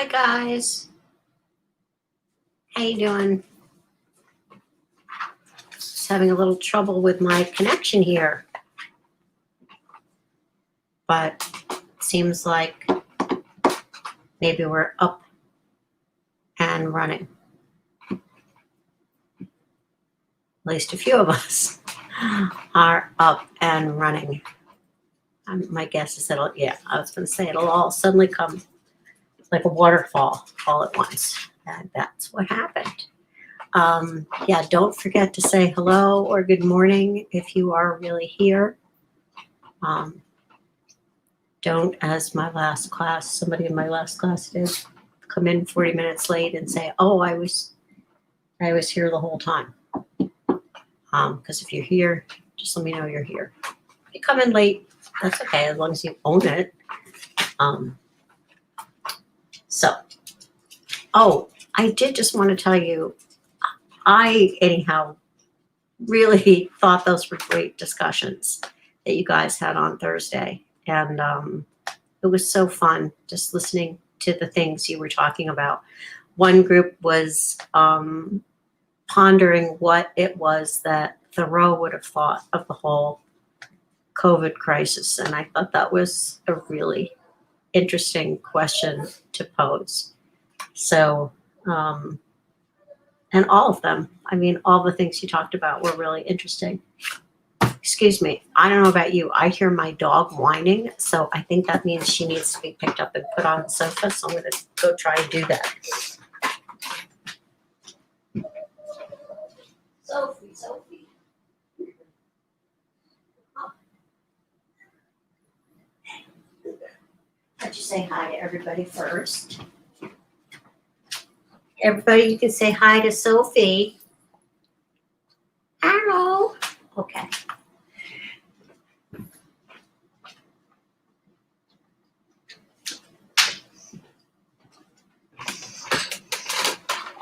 Hi guys. How you doing? Just having a little trouble with my connection here. But it seems like maybe we're up and running. At least a few of us are up and running. My guess is I was going to say it'll all suddenly come like a waterfall all at once. And that's what happened. Don't forget to say hello or good morning if you are really here. Don't, as somebody in my last class did, come in 40 minutes late and say, oh, I was here the whole time. Because if you're here, just let me know you're here. If you come in late, that's okay, as long as you own it. I did just want to tell you, I, anyhow, really thought those were great discussions that you guys had on Thursday. And it was so fun just listening to the things you were talking about. One group was pondering what it was that Thoreau would have thought of the whole COVID crisis. And I thought that was a really interesting question to pose. So, and all of them, all the things you talked about were really interesting. Excuse me. I don't know about you. I hear my dog whining, so I think that means she needs to be picked up and put on the sofa. So I'm going to go try and do that. Sophie. Oh. Let's just say hi to everybody first. Everybody, you can say hi to Sophie. Hello. Okay.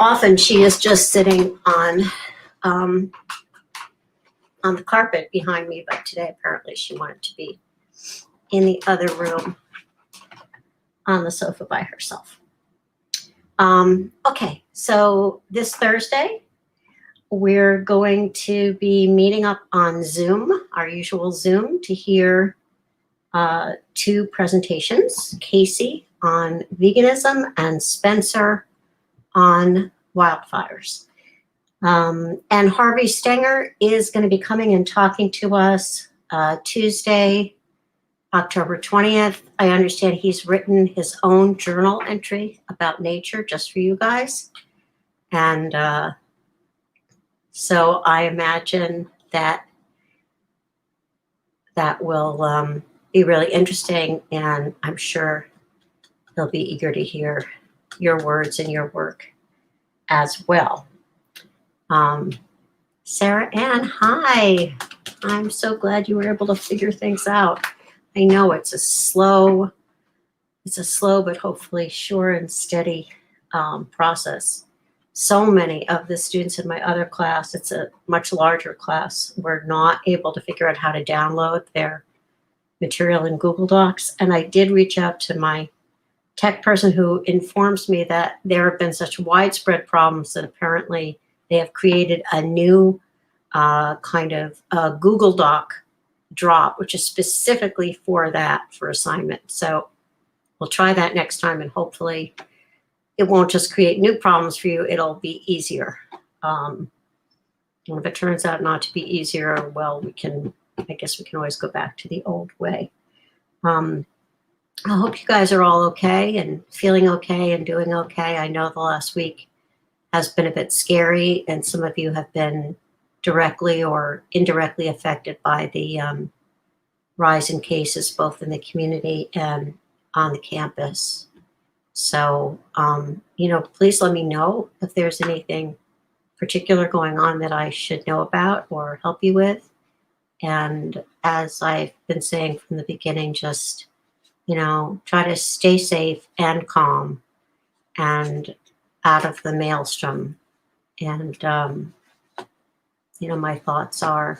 Often she is just sitting on the carpet behind me, but today apparently she wanted to be in the other room on the sofa by herself. Okay, so this Thursday, we're going to be meeting up on Zoom, our usual Zoom, to hear two presentations, Casey on veganism and Spencer on wildfires. And Harvey Stenger is going to be coming and talking to us Tuesday, October 20th. I understand he's written his own journal entry about nature just for you guys. And so I imagine that will be really interesting, and I'm sure they'll be eager to hear your words and your work as well. Sarah Ann, hi. I'm so glad you were able to figure things out. I know it's a slow but hopefully sure and steady process. So many of the students in my other class, it's a much larger class, were not able to figure out how to download their material in Google Docs. And I did reach out to my tech person who informs me that there have been such widespread problems that apparently they have created a new kind of Google Doc drop, which is specifically for assignment. So we'll try that next time, and hopefully it won't just create new problems for you, it'll be easier. And if it turns out not to be easier, well, I guess we can always go back to the old way. I hope you guys are all okay and feeling okay and doing okay. I know the last week has been a bit scary, and some of you have been directly or indirectly affected by the rise in cases, both in the community and on the campus. So, please let me know if there's anything particular going on that I should know about or help you with. And as I've been saying from the beginning, just, try to stay safe and calm and out of the maelstrom. And, my thoughts are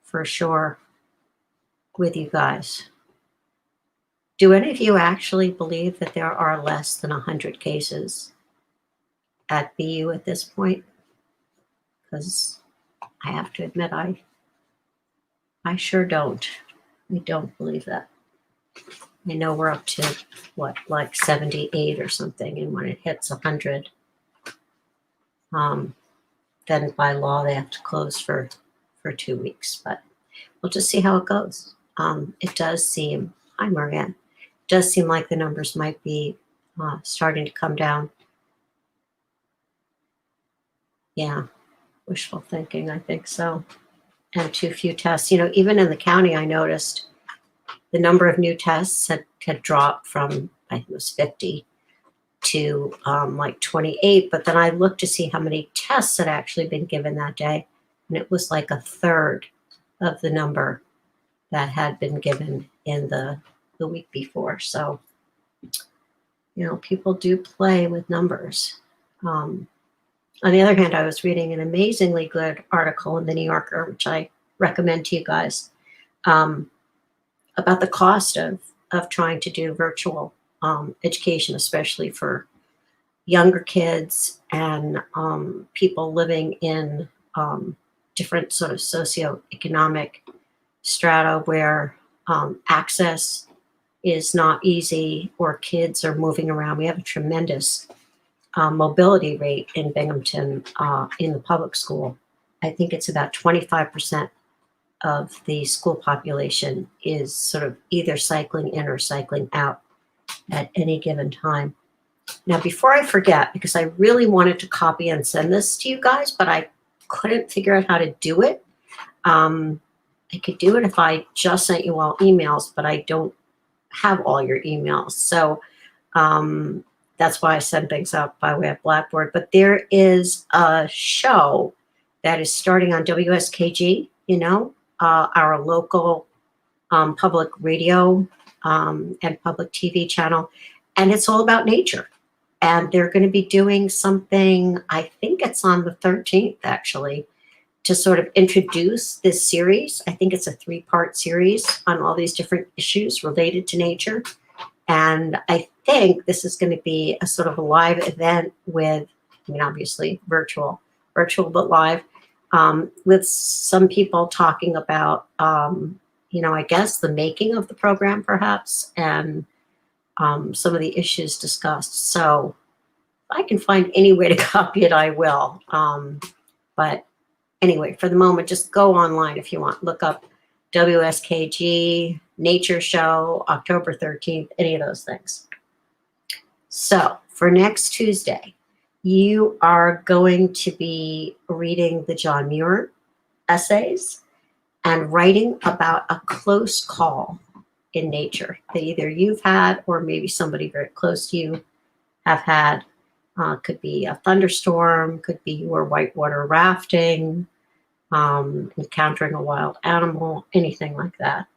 for sure with you guys. Do any of you actually believe that there are less than 100 cases at BU at this point? Because I have to admit, I sure don't. I don't believe that. I know we're up to what, like 78 or something, and when it hits 100, then by law they have to close for 2 weeks. But we'll just see how it goes. It does seem, hi Marianne, it does seem like the numbers might be starting to come down. Yeah, wishful thinking, I think so. And too few tests. You know, even in the county, I noticed the number of new tests had dropped from, I think it was 50 to like 28. But then I looked to see how many tests had actually been given that day. And it was like a third of the number that had been given in the week before. So, you know, people do play with numbers. On the other hand, I was reading an amazingly good article in the New Yorker, which I recommend to you guys, about the cost of trying to do virtual education, especially for younger kids and people living in different sort of socioeconomic strata where access is not easy or kids are moving around. We have a tremendous mobility rate in Binghamton in the public school. I think it's about 25% of the school population is sort of either cycling in or cycling out at any given time. Now, before I forget, because I really wanted to copy and send this to you guys, but I couldn't figure out how to do it. I could do it if I just sent you all emails, but I don't have all your emails. So that's why I send things out by way of Blackboard. But there is a show that is starting on WSKG, you know, our local public radio and public TV channel. And it's all about nature. And they're going to be doing something, I think it's on the 13th, actually, to sort of introduce this series. I think it's a 3-part series on all these different issues related to nature. And I think this is going to be a sort of a live event with, I mean, obviously virtual but live, with some people talking about, you know, I guess the making of the program perhaps, and some of the issues discussed. So if I can find any way to copy it, I will. But anyway, for the moment, just go online if you want. Look up WSKG, Nature Show, October 13th, any of those things. So for next Tuesday, you are going to be reading the John Muir essays and writing about a close call in nature that either you've had or maybe somebody very close to you have had. Could be a thunderstorm, could be your whitewater rafting, encountering a wild animal, anything like that.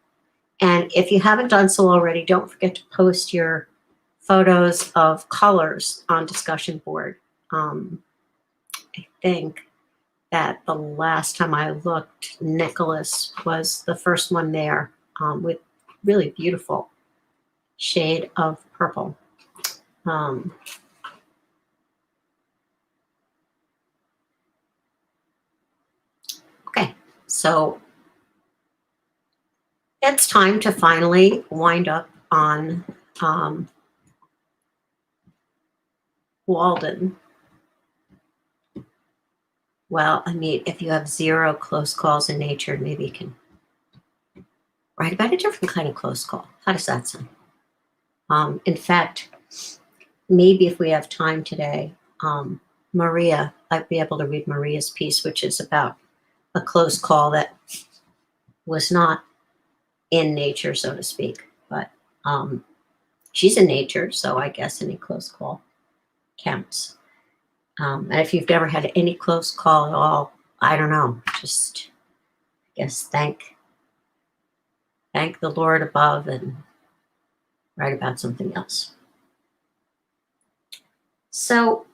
And if you haven't done so already, don't forget to post your photos of colors on discussion board. I think that the last time I looked, Nicholas was the first one there with really beautiful shade of purple. Okay, so it's time to finally wind up on Walden. Well, I mean, if you have 0 close calls in nature, maybe you can write about a different kind of close call. How does that sound? In fact, maybe if we have time today, Maria, I'd be able to read Maria's piece, which is about a close call that was not in nature, so to speak, but she's in nature, so I guess any close call counts. And if you've never had any close call at all, I don't know, just, I guess, thank the Lord above and write about something else. So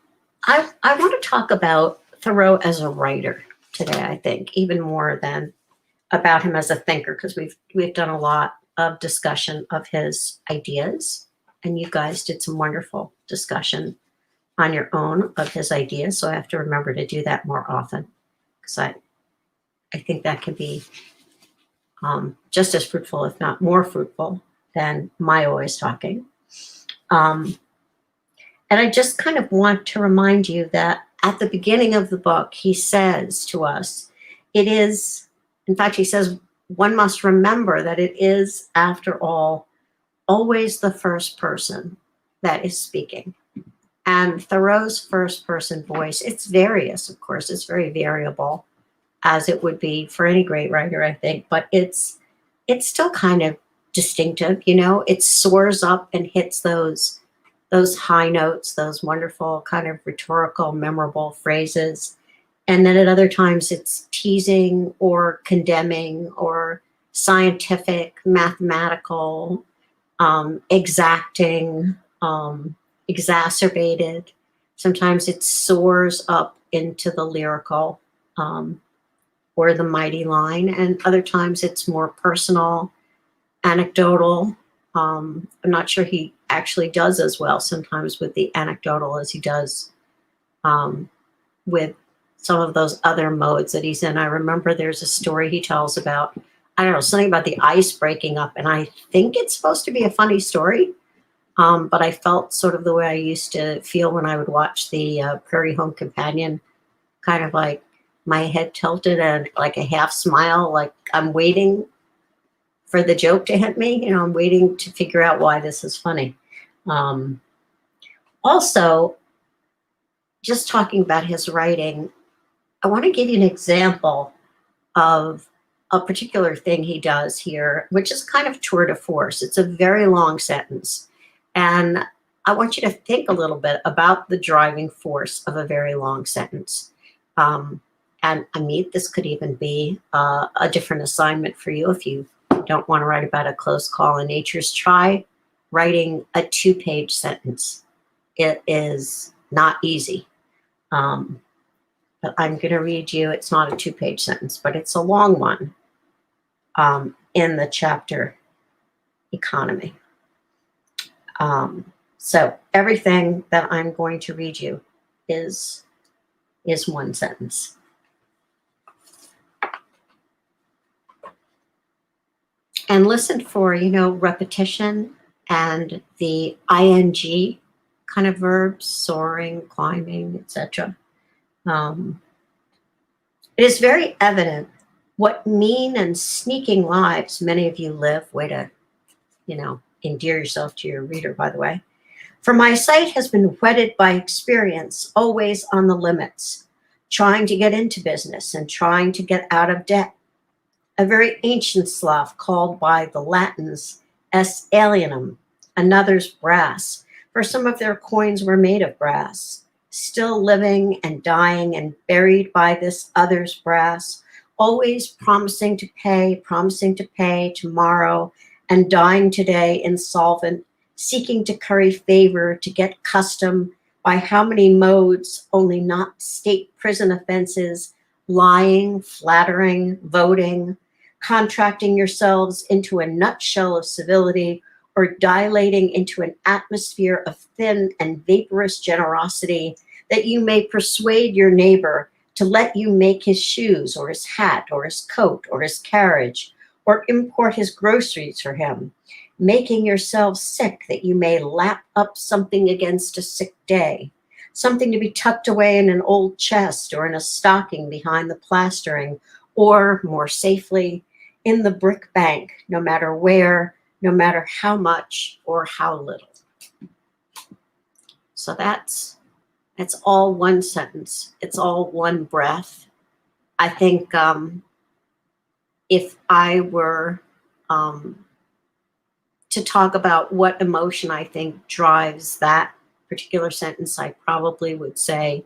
I want to talk about Thoreau as a writer today, I think, even more than about him as a thinker, because we've done a lot of discussion of his ideas. And you guys did some wonderful discussion on your own of his ideas. So I have to remember to do that more often, because I think that can be just as fruitful, if not more fruitful, than my always talking. And I just kind of want to remind you that at the beginning of the book, he says to us, it is, in fact, he says, one must remember that it is, after all, always the first person that is speaking. And Thoreau's first person voice, it's various, of course, it's very variable, as it would be for any great writer, I think, but it's still kind of distinctive, you know, it soars up and hits those high notes, those wonderful kind of rhetorical, memorable phrases. And then at other times it's teasing or condemning or scientific, mathematical, exacting, exacerbated. Sometimes it soars up into the lyrical or the mighty line. And other times it's more personal, anecdotal. I'm not sure he actually does as well sometimes with the anecdotal as he does with some of those other modes that he's in. I remember there's a story he tells about, I don't know, something about the ice breaking up. And I think it's supposed to be a funny story. But I felt sort of the way I used to feel when I would watch the Prairie Home Companion, kind of like my head tilted and like a half smile, like I'm waiting for the joke to hit me. You know, I'm waiting to figure out why this is funny. Also, just talking about his writing, I want to give you an example of a particular thing he does here, which is kind of tour de force. It's a very long sentence. And I want you to think a little bit about the driving force of a very long sentence. And I mean, this could even be a different assignment for you if you don't want to write about a close call in nature's. Try writing a 2-page sentence. It is not easy. But I'm going to read you, it's not a 2-page sentence, but it's a long one in the chapter Economy. So everything that I'm going to read you is one sentence. And listen for, you know, repetition and the ing kind of verbs, soaring, climbing, etc. It is very evident what mean and sneaking lives many of you live. Way to, you know, endear yourself to your reader, by the way. For my sight has been whetted by experience, always on the limits, trying to get into business and trying to get out of debt. A very ancient slough called by the Latins es alienum, another's brass, for some of their coins were made of brass, still living and dying and buried by this other's brass, always promising to pay tomorrow, and dying today insolvent, seeking to curry favor, to get custom by how many modes, only not state prison offenses, lying, flattering, voting, contracting yourselves into a nutshell of civility, or dilating into an atmosphere of thin and vaporous generosity, that you may persuade your neighbor to let you make his shoes or his hat or his coat or his carriage, or import his groceries for him, making yourselves sick that you may lap up something against a sick day, something to be tucked away in an old chest or in a stocking behind the plastering, or more safely, in the brick bank, no matter where, no matter how much or how little. So that's all one sentence. It's all one breath. I think if I were to talk about what emotion I think drives that particular sentence, I probably would say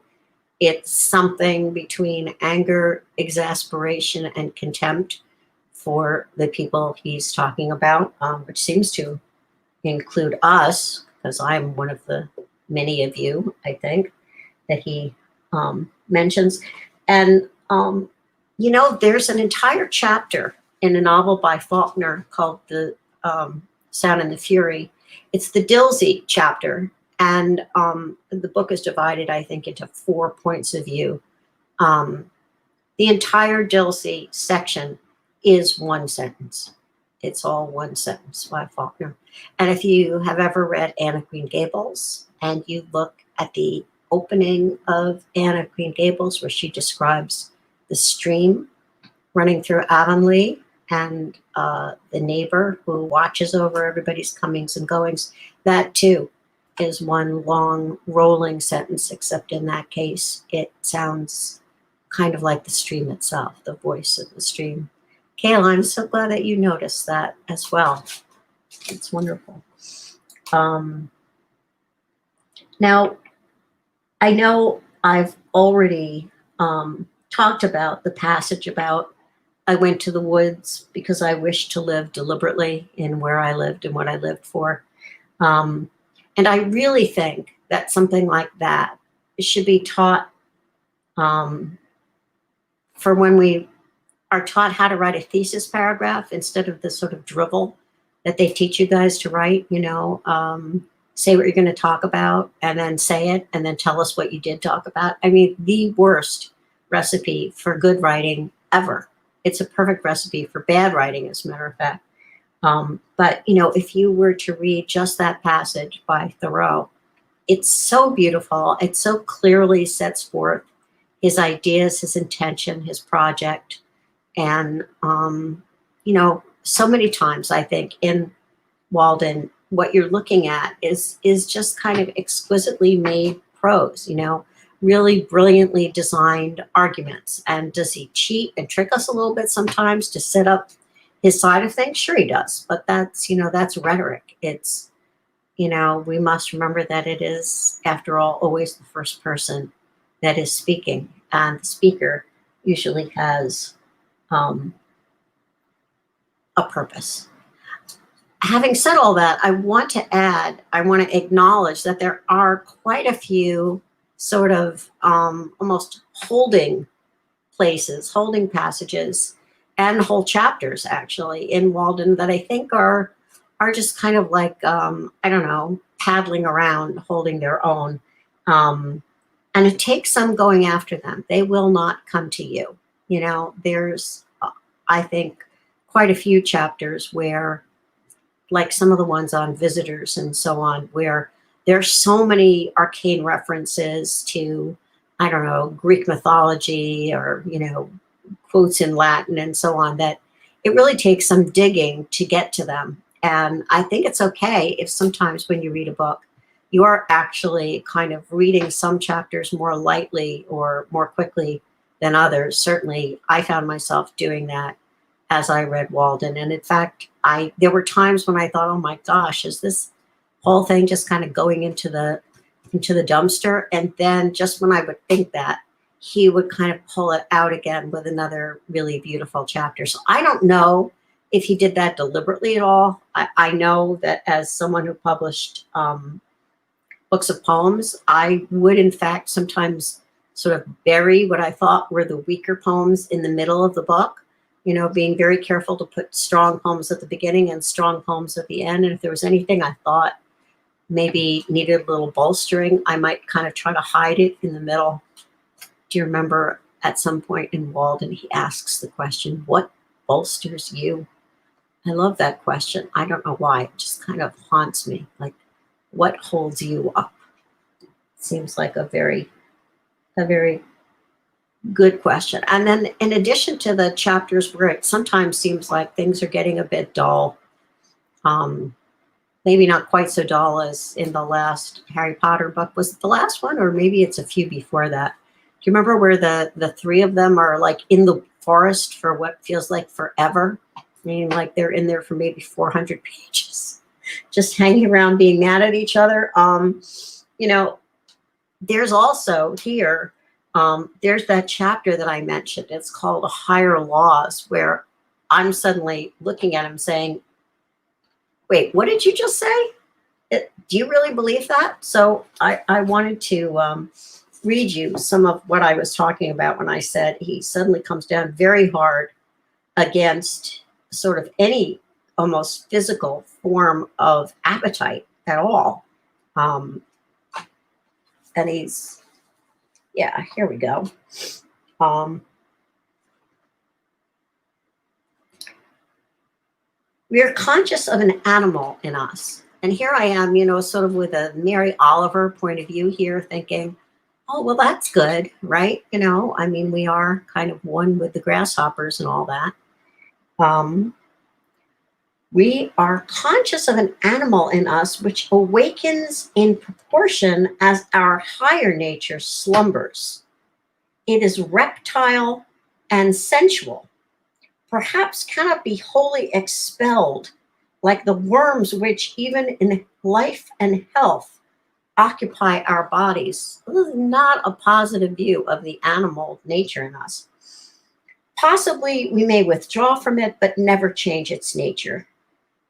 it's something between anger, exasperation, and contempt for the people he's talking about, which seems to include us, because I'm one of the many of you, I think, that he mentions. And, you know, there's an entire chapter in a novel by Faulkner called The Sound and the Fury. It's the Dilsey chapter, and the book is divided, I think, into 4 points of view. The entire Dilsey section is one sentence. It's all one sentence by Faulkner. And if you have ever read Anne of Green Gables and you look at the opening of Anne of Green Gables, where she describes the stream running through Avonlea and the neighbor who watches over everybody's comings and goings, that too is one long rolling sentence, except in that case, it sounds kind of like the stream itself, the voice of the stream. Kayla, I'm so glad that you noticed that as well. It's wonderful. Now, I know I've already talked about the passage about I went to the woods because I wished to live deliberately in where I lived and what I lived for. And I really think that something like that should be taught for when we are taught how to write a thesis paragraph instead of the sort of drivel that they teach you guys to write, say what you're going to talk about and then say it and then tell us what you did talk about. I mean, the worst recipe for good writing ever. It's a perfect recipe for bad writing, as a matter of fact. But, if you were to read just that passage by Thoreau, it's so beautiful. It so clearly sets forth his ideas, his intention, his project. And, so many times I think in Walden, what you're looking at is just kind of exquisitely made prose, really brilliantly designed arguments. And does he cheat and trick us a little bit sometimes to set up his side of things? Sure he does, but that's rhetoric. It's, we must remember that it is, after all, always the first person that is speaking, and the speaker usually has a purpose. Having said all that, I want to acknowledge that there are quite a few sort of almost holding places, holding passages, and whole chapters actually in Walden that I think are just kind of like, paddling around, holding their own. And it takes some going after them. They will not come to you. There's, I think, quite a few chapters where, like some of the ones on visitors and so on, where there's so many arcane references to, Greek mythology or, quotes in Latin and so on, that it really takes some digging to get to them. And I think it's okay if sometimes when you read a book, you are actually kind of reading some chapters more lightly or more quickly than others. Certainly, I found myself doing that as I read Walden. And in fact, there were times when I thought, oh my gosh, is this whole thing just kind of going into the dumpster? And then just when I would think that, he would kind of pull it out again with another really beautiful chapter. So I don't know if he did that deliberately at all. I know that as someone who published books of poems, I would in fact sometimes sort of bury what I thought were the weaker poems in the middle of the book, being very careful to put strong poems at the beginning and strong poems at the end. And if there was anything I thought maybe needed a little bolstering, I might kind of try to hide it in the middle. Do you remember at some point in Walden, he asks the question, what bolsters you? I love that question. I don't know why. It just kind of haunts me. Like, what holds you up? Seems like a very good question. And then in addition to the chapters where it sometimes seems like things are getting a bit dull, maybe not quite so dull as in the last Harry Potter book. Was it the last one? Or maybe it's a few before that. Do you remember where the three of them are like in the forest for what feels like forever? I mean, like they're in there for maybe 400 pages, just hanging around being mad at each other. There's also here, there's that chapter that I mentioned. It's called Higher Laws, where I'm suddenly looking at him saying, wait, what did you just say? Do you really believe that? So I wanted to read you some of what I was talking about when I said he suddenly comes down very hard against sort of any almost physical form of appetite at all. And he's, yeah, here we go. We are conscious of an animal in us. And here I am, sort of with a Mary Oliver point of view here, thinking, oh, well, that's good, right? I mean, we are kind of one with the grasshoppers and all that. We are conscious of an animal in us which awakens in proportion as our higher nature slumbers. It is reptile and sensual, perhaps cannot be wholly expelled, like the worms which, even in life and health, occupy our bodies. This is not a positive view of the animal nature in us. Possibly we may withdraw from it, but never change its nature.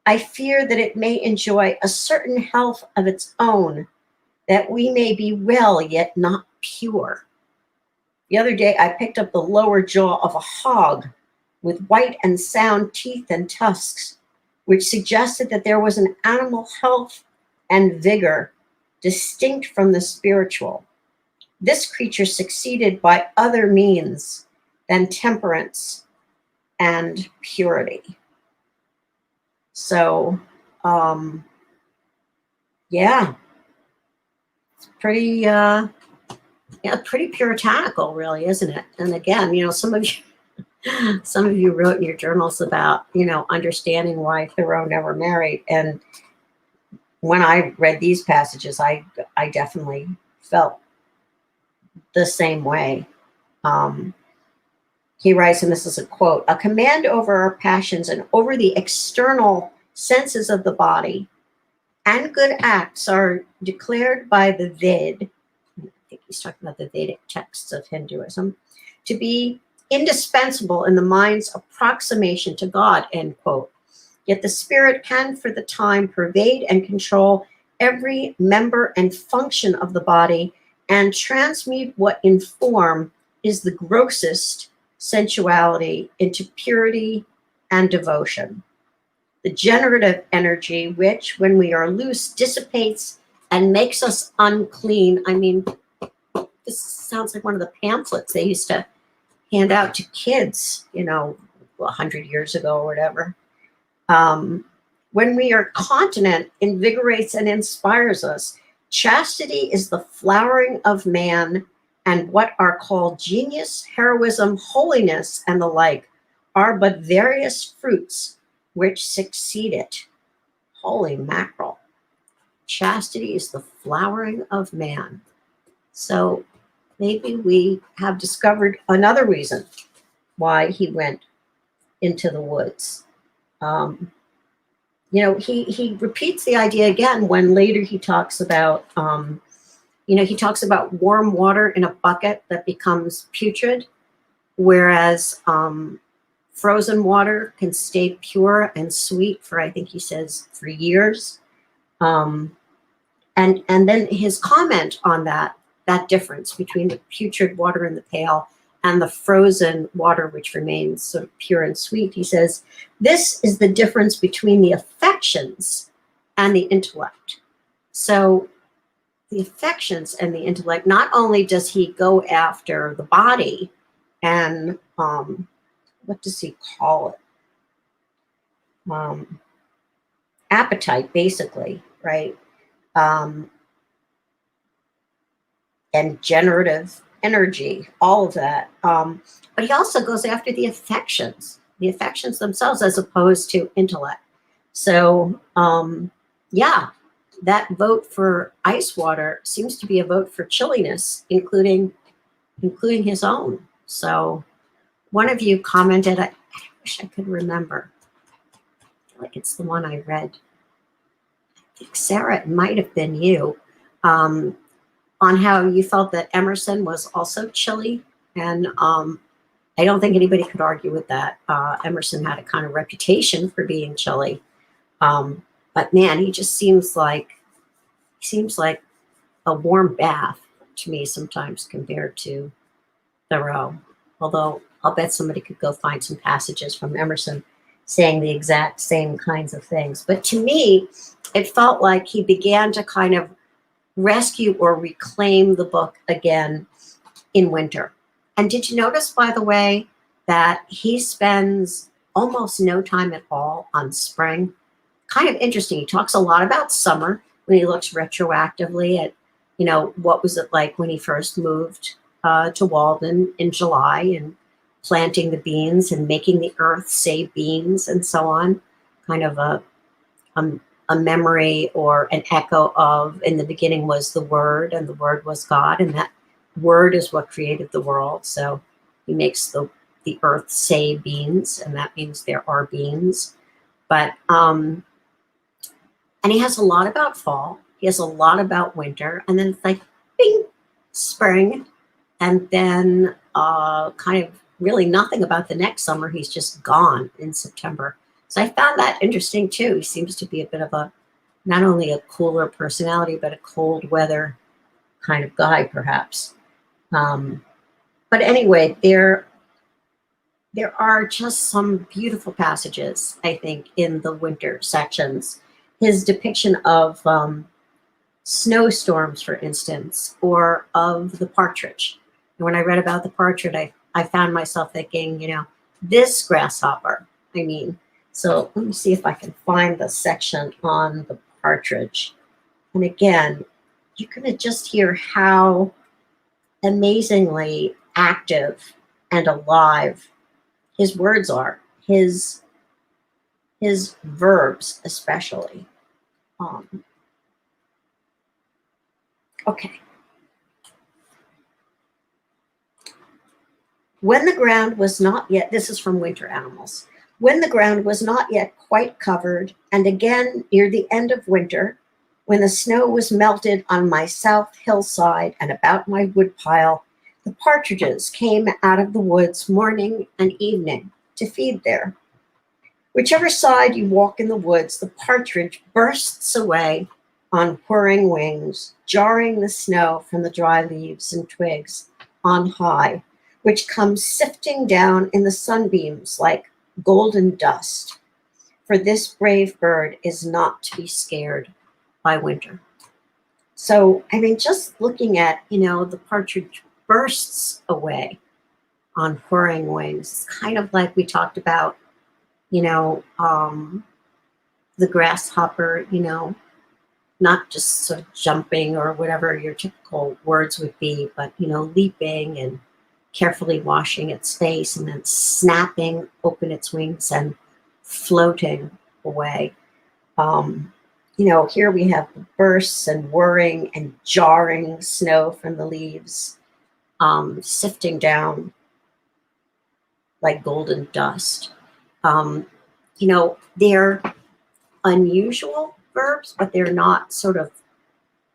I fear that it may enjoy a certain health of its own, that we may be well yet not pure. The other day I picked up the lower jaw of a hog with white and sound teeth and tusks, which suggested that there was an animal health and vigor distinct from the spiritual. This creature succeeded by other means than temperance and purity. So, yeah, it's pretty puritanical, really, isn't it? And again, some of you wrote in your journals about, understanding why Thoreau never married. And when I read these passages, I definitely felt the same way. He writes, and this is a quote, "A command over our passions and over the external senses of the body and good acts are declared by the Ved," I think he's talking about the Vedic texts of Hinduism, "to be indispensable in the mind's approximation to God," end quote. "Yet the spirit can for the time pervade and control every member and function of the body and transmute what in form is the grossest sensuality into purity and devotion. The generative energy, which, when we are loose, dissipates and makes us unclean." I mean, this sounds like one of the pamphlets they used to hand out to kids, 100 years ago or whatever. "When we are continent, invigorates and inspires us. Chastity is the flowering of man, and what are called genius, heroism, holiness, and the like are but various fruits which succeed it." Holy mackerel. Chastity is the flowering of man. So maybe we have discovered another reason why he went into the woods. He repeats the idea again when later he talks about, he talks about warm water in a bucket that becomes putrid, whereas frozen water can stay pure and sweet for, I think he says, for years. And then his comment on that difference between the putrid water in the pail and the frozen water, which remains sort of pure and sweet, he says, "This is the difference between the affections and the intellect." So the affections and the intellect, not only does he go after the body and, what does he call it? Appetite, basically, right? And generative energy, all of that. But he also goes after the affections themselves as opposed to intellect. So, that vote for ice water seems to be a vote for chilliness, including his own. So one of you commented, I wish I could remember. I feel like it's the one I read. I think, Sarah, it might have been you, on how you felt that Emerson was also chilly. And I don't think anybody could argue with that. Emerson had a kind of reputation for being chilly. But man, he just seems like a warm bath to me sometimes compared to Thoreau. Although I'll bet somebody could go find some passages from Emerson saying the exact same kinds of things. But to me, it felt like he began to kind of rescue or reclaim the book again in winter. And did you notice, by the way, that he spends almost no time at all on spring? Kind of interesting. He talks a lot about summer when he looks retroactively at, what was it like when he first moved to Walden in July and planting the beans and making the earth say beans and so on. Kind of a, a memory or an echo of, in the beginning was the Word, and the Word was God, and that Word is what created the world. So he makes the earth say beans, and that means there are beans. But and he has a lot about fall. He has a lot about winter, and then it's like, bing, spring, and then kind of really nothing about the next summer. He's just gone in September. So I found that interesting too. He seems to be a bit of a, not only a cooler personality, but a cold weather kind of guy, perhaps. But anyway, there are just some beautiful passages, I think, in the winter sections. His depiction of snowstorms, for instance, or of the partridge. And when I read about the partridge, I found myself thinking, this grasshopper, I mean. So let me see if I can find the section on the partridge. And again, you can just hear how amazingly active and alive his words are, his verbs especially. Okay. When the ground was not yet, this is from Winter Animals, when the ground was not yet quite covered, and again near the end of winter, when the snow was melted on my south hillside and about my woodpile, the partridges came out of the woods morning and evening to feed there. Whichever side you walk in the woods, the partridge bursts away on whirring wings, jarring the snow from the dry leaves and twigs on high, which comes sifting down in the sunbeams like golden dust. For this brave bird is not to be scared by winter. So, I mean, just looking at, the partridge bursts away on whirring wings, it's kind of like we talked about, the grasshopper, not just sort of jumping or whatever your typical words would be, but, leaping and carefully washing its face and then snapping open its wings and floating away. Here we have the bursts and whirring and jarring snow from the leaves, sifting down like golden dust. They're unusual verbs, but they're not sort of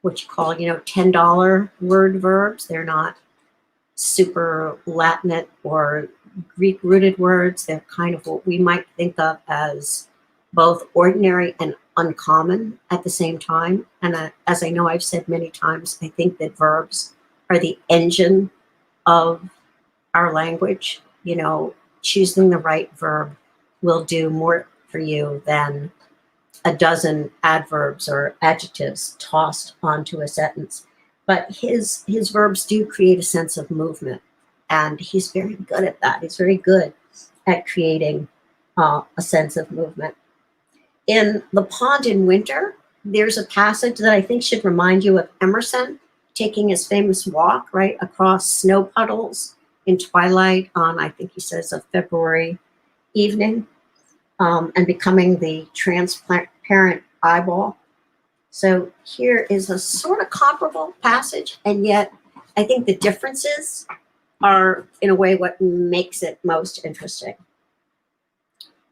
what you call, $10 word verbs. They're not super Latinate or Greek rooted words. They're kind of what we might think of as both ordinary and uncommon at the same time. And as I know I've said many times, I think that verbs are the engine of our language. Choosing the right verb will do more for you than a dozen adverbs or adjectives tossed onto a sentence. But his verbs do create a sense of movement, and he's very good at that. He's very good at creating a sense of movement. In The Pond in Winter, there's a passage that I think should remind you of Emerson taking his famous walk right across snow puddles in twilight on, I think he says, a February evening, and becoming the transparent eyeball. So here is a sort of comparable passage, and yet I think the differences are, in a way, what makes it most interesting.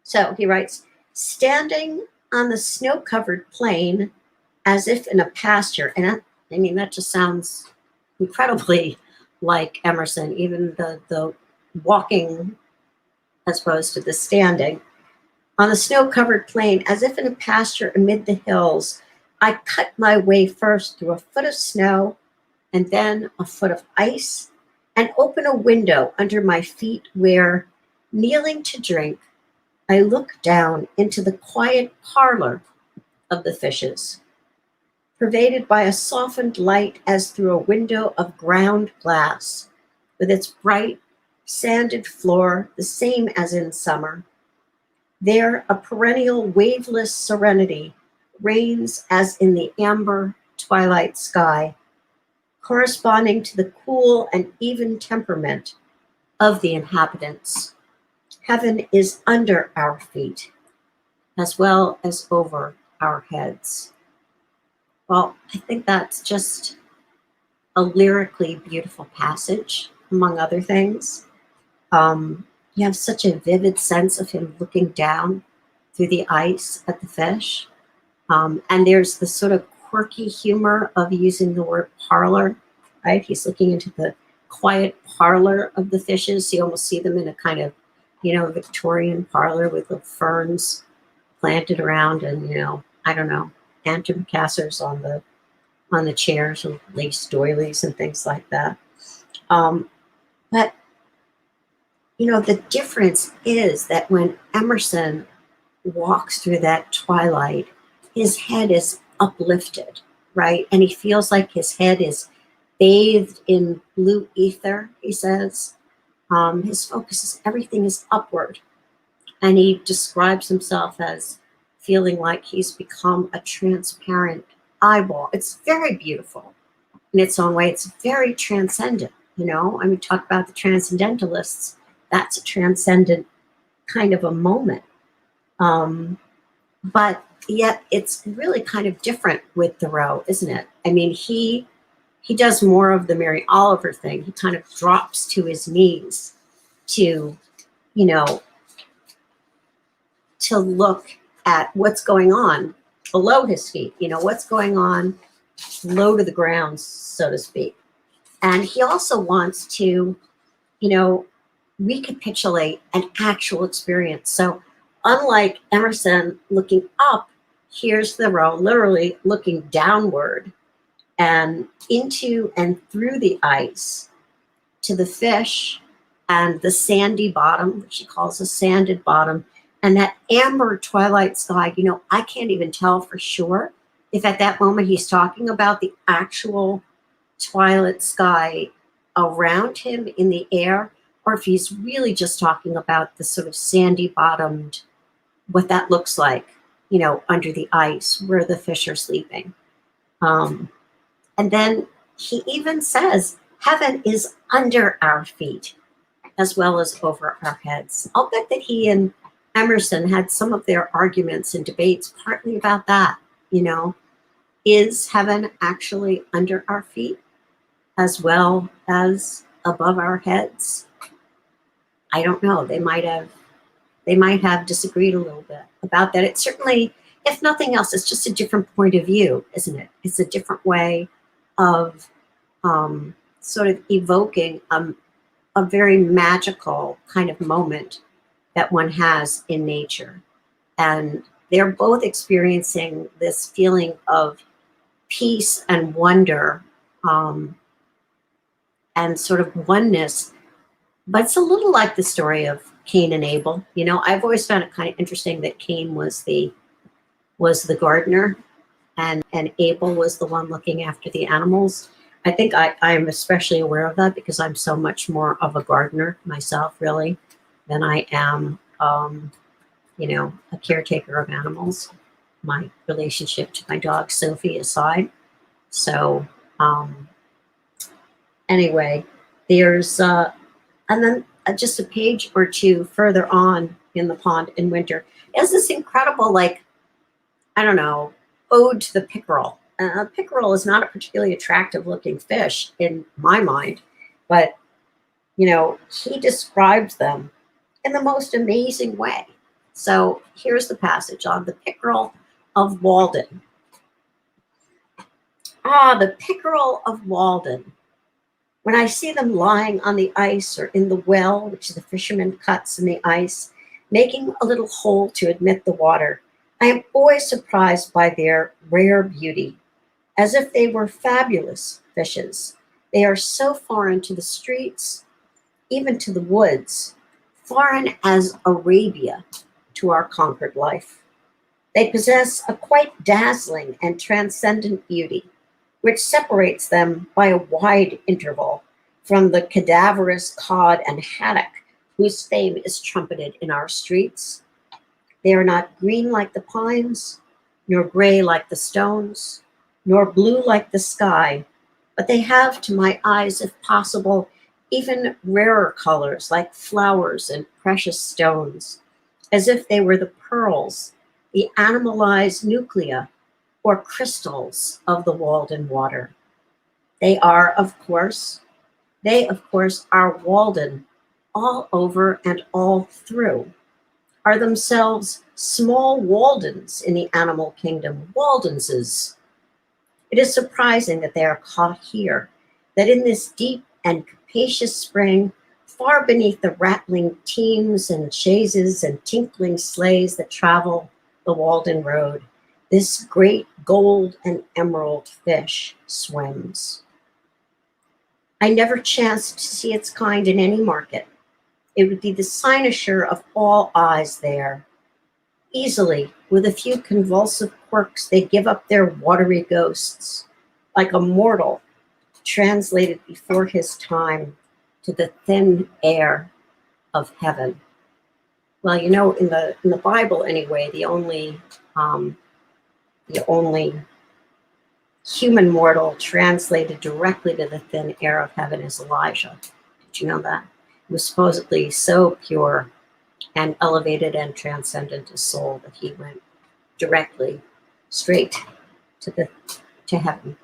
So he writes, standing on the snow-covered plain as if in a pasture, and that just sounds incredibly like Emerson, even the walking as opposed to the standing. On the snow-covered plain, as if in a pasture amid the hills, I cut my way first through a foot of snow and then a foot of ice, and open a window under my feet where, kneeling to drink, I look down into the quiet parlor of the fishes, pervaded by a softened light as through a window of ground glass, with its bright, sanded floor the same as in summer. There, a perennial waveless serenity reigns as in the amber twilight sky, corresponding to the cool and even temperament of the inhabitants. Heaven is under our feet, as well as over our heads. Well, I think that's just a lyrically beautiful passage, among other things. You have such a vivid sense of him looking down through the ice at the fish. And there's the sort of quirky humor of using the word parlor, right? He's looking into the quiet parlor of the fishes. You almost see them in a kind of, Victorian parlor with the ferns planted around and, I don't know, antimacassars on the chairs and lace doilies and things like that. But the difference is that when Emerson walks through that twilight, his head is uplifted, right? And he feels like his head is bathed in blue ether, he says. His focus is everything is upward. And he describes himself as feeling like he's become a transparent eyeball. It's very beautiful in its own way. It's very transcendent, talk about the transcendentalists. That's a transcendent kind of a moment. But yet it's really kind of different with Thoreau, isn't it? I mean, he does more of the Mary Oliver thing. He kind of drops to his knees to, to look at what's going on below his feet, what's going on low to the ground, so to speak. And he also wants to, recapitulate an actual experience. So unlike Emerson looking up, here's Thoreau literally looking downward and into and through the ice to the fish and the sandy bottom, which he calls a sanded bottom, and that amber twilight sky. I can't even tell for sure if at that moment he's talking about the actual twilight sky around him in the air, or if he's really just talking about the sort of sandy bottomed, what that looks like, under the ice where the fish are sleeping. And then he even says, heaven is under our feet as well as over our heads. I'll bet that he and Emerson had some of their arguments and debates partly about that, is heaven actually under our feet as well as above our heads? I don't know. They might have disagreed a little bit about that. It certainly, if nothing else, it's just a different point of view, isn't it? It's a different way of sort of evoking a very magical kind of moment that one has in nature. And they're both experiencing this feeling of peace and wonder and sort of oneness. But it's a little like the story of Cain and Abel. I've always found it kind of interesting that Cain was the gardener and Abel was the one looking after the animals. I think I'm especially aware of that because I'm so much more of a gardener myself, really, than I am, a caretaker of animals. My relationship to my dog, Sophie, aside. So, anyway, there's, and then just a page or two further on in the pond in winter, is this incredible, ode to the pickerel. Pickerel is not a particularly attractive looking fish in my mind, but, he describes them in the most amazing way. So here's the passage on the pickerel of Walden. The pickerel of Walden. When I see them lying on the ice or in the well, which the fisherman cuts in the ice, making a little hole to admit the water, I am always surprised by their rare beauty, as if they were fabulous fishes. They are so foreign to the streets, even to the woods, foreign as Arabia to our conquered life. They possess a quite dazzling and transcendent beauty, which separates them by a wide interval from the cadaverous cod and haddock whose fame is trumpeted in our streets. They are not green like the pines, nor gray like the stones, nor blue like the sky, but they have, to my eyes, if possible, even rarer colors like flowers and precious stones, as if they were the pearls, the animalized nuclei or crystals of the Walden water. They are, of course, are Walden all over and all through, are themselves small Waldens in the animal kingdom, Waldenses. It is surprising that they are caught here, that in this deep and capacious spring, far beneath the rattling teams and chaises and tinkling sleighs that travel the Walden Road, this great gold and emerald fish swims. I never chanced to see its kind in any market. It would be the cynosure of all eyes there. Easily, with a few convulsive quirks, they give up their watery ghosts, like a mortal translated before his time to the thin air of heaven. Well, you know, in the Bible anyway, the only human mortal translated directly to the thin air of heaven is Elijah. Did you know that? He was supposedly so pure and elevated and transcendent his soul that he went directly straight to heaven.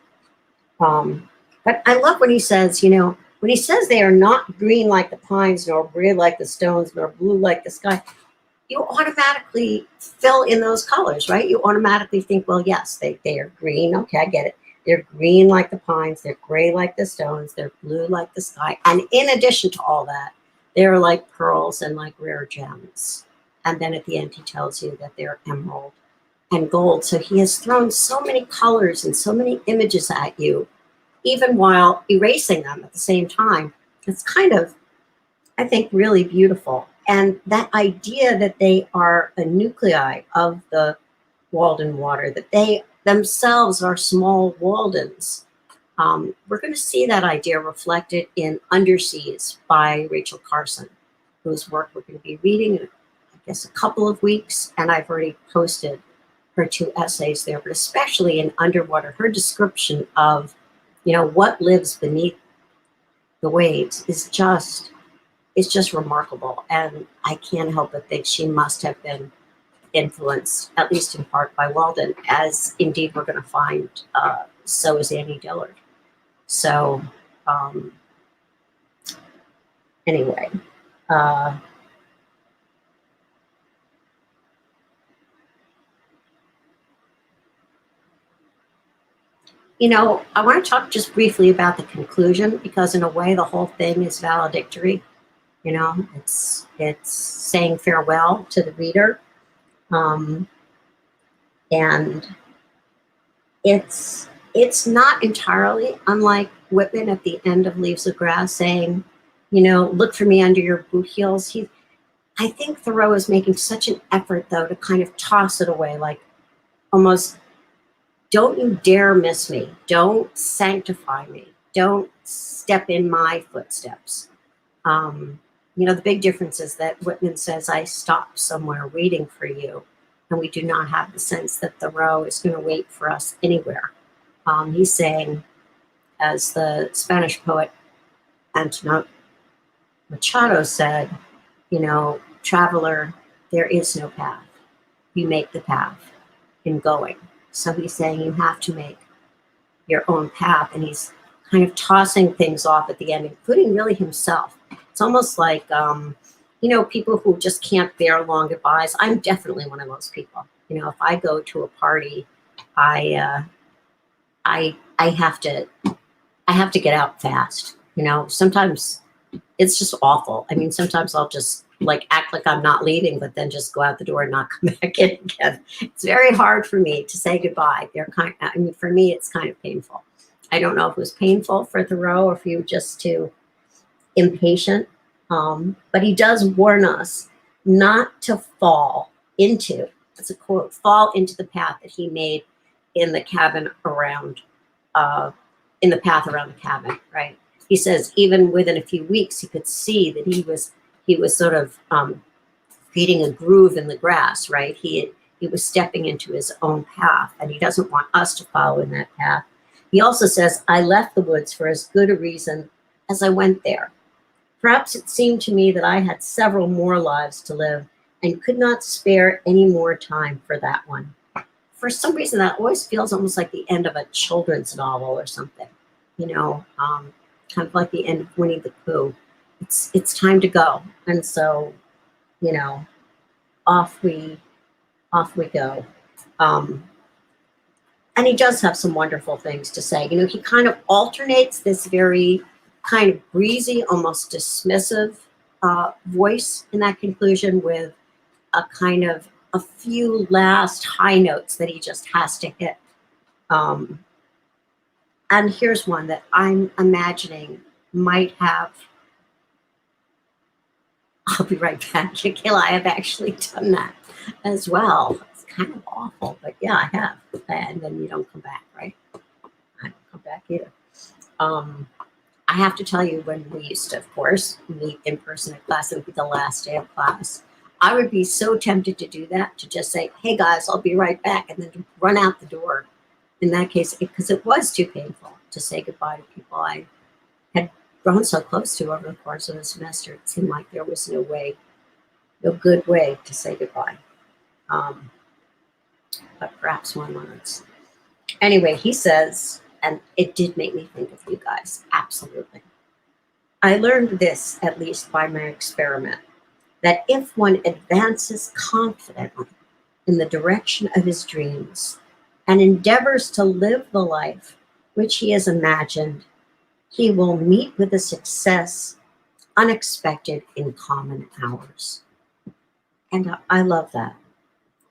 But I love when he says, you know, when he says they are not green like the pines, nor gray like the stones, nor blue like the sky, you automatically fill in those colors, right? You automatically think, well, yes, they are green. Okay, I get it. They're green like the pines. They're gray like the stones. They're blue like the sky. And in addition to all that, they're like pearls and like rare gems. And then at the end, he tells you that they're emerald and gold. So he has thrown so many colors and so many images at you, even while erasing them at the same time. It's kind of, I think, really beautiful. And that idea that they are a nuclei of the Walden water, that they themselves are small Waldens. We're going to see that idea reflected in Underseas by Rachel Carson, whose work we're going to be reading in, I guess, a couple of weeks. And I've already posted her 2 essays there, but especially in Underwater, her description of, you know, what lives beneath the waves is just remarkable. And I can't help but think she must have been influenced, at least in part, by Walden, as indeed we're going to find so is Annie Dillard. So anyway, you know, I want to talk just briefly about the conclusion, because in a way the whole thing is valedictory. You know, it's saying farewell to the reader. And it's not entirely unlike Whitman at the end of Leaves of Grass saying, you know, look for me under your boot heels. I think Thoreau is making such an effort, though, to kind of toss it away, like almost, don't you dare miss me. Don't sanctify me. Don't step in my footsteps. You know, the big difference is that Whitman says, I stopped somewhere waiting for you. And we do not have the sense that Thoreau is going to wait for us anywhere. He's saying, as the Spanish poet Antonio Machado said, you know, traveler, there is no path. You make the path in going. So he's saying you have to make your own path. And he's kind of tossing things off at the end, including really himself. It's almost like, you know, people who just can't bear long goodbyes. I'm definitely one of those people. You know, if I go to a party, I have to get out fast. You know, sometimes it's just awful. I mean, sometimes I'll just like act like I'm not leaving, but then just go out the door and not come back in again. It's very hard for me to say goodbye. I mean, for me, it's kind of painful. I don't know if it was painful for Thoreau or if he was just too impatient. But he does warn us not to fall into, that's a quote, fall into the path that he made in the cabin around, in the path around the cabin, right? He says even within a few weeks, he could see that he was sort of creating a groove in the grass, right? He was stepping into his own path, and he doesn't want us to follow in that path. He also says, I left the woods for as good a reason as I went there. Perhaps it seemed to me that I had several more lives to live and could not spare any more time for that one. For some reason, that always feels almost like the end of a children's novel or something, kind of like the end of Winnie the Pooh. It's time to go. And so, off we go. And he does have some wonderful things to say. He kind of alternates this very kind of breezy, almost dismissive voice in that conclusion with a kind of a few last high notes that he just has to hit. And here's one that I'm imagining might have, I'll be right back, Kayla, I have actually done that as well. It's kind of awful, but yeah, I have. And then you don't come back, right? I don't come back either. I have to tell you, when we used to, of course, meet in person at class, it would be the last day of class. I would be so tempted to do that, to just say, hey guys, I'll be right back, and then to run out the door. In that case, because it was too painful to say goodbye to people I had grown so close to over the course of the semester. It seemed like there was no good way to say goodbye. But perhaps one learns. Anyway, he says, and it did make me think of you guys, absolutely. I learned this, at least by my experiment, that if one advances confidently in the direction of his dreams and endeavors to live the life which he has imagined, he will meet with a success unexpected in common hours. And I love that.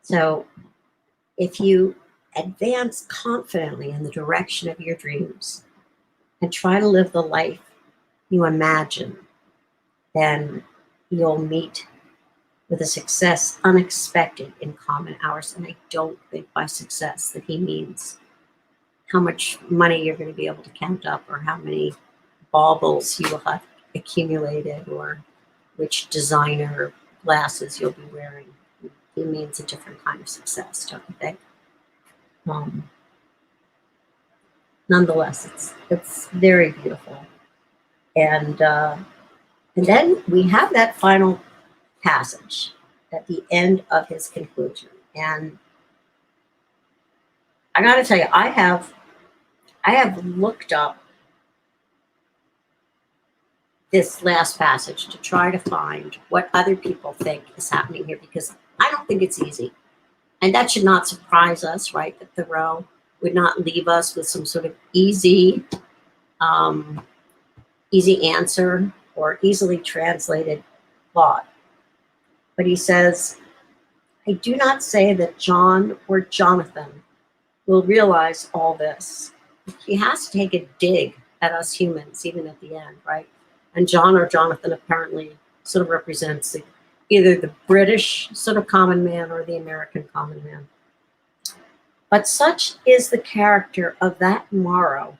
So if you advance confidently in the direction of your dreams and try to live the life you imagine, then you'll meet with a success unexpected in common hours. And I don't think by success that he means how much money you're going to be able to count up, or how many baubles you will have accumulated, or which designer glasses you'll be wearing. He means a different kind of success, don't you think? Nonetheless, it's very beautiful. And then we have that final passage at the end of his conclusion. And I got to tell you, I have looked up this last passage to try to find what other people think is happening here, because I don't think it's easy. And that should not surprise us, right? That Thoreau would not leave us with some sort of easy answer or easily translated thought. But he says, I do not say that John or Jonathan will realize all this. He has to take a dig at us humans, even at the end, right? And John or Jonathan apparently sort of represents either the British sort of common man or the American common man. But such is the character of that morrow,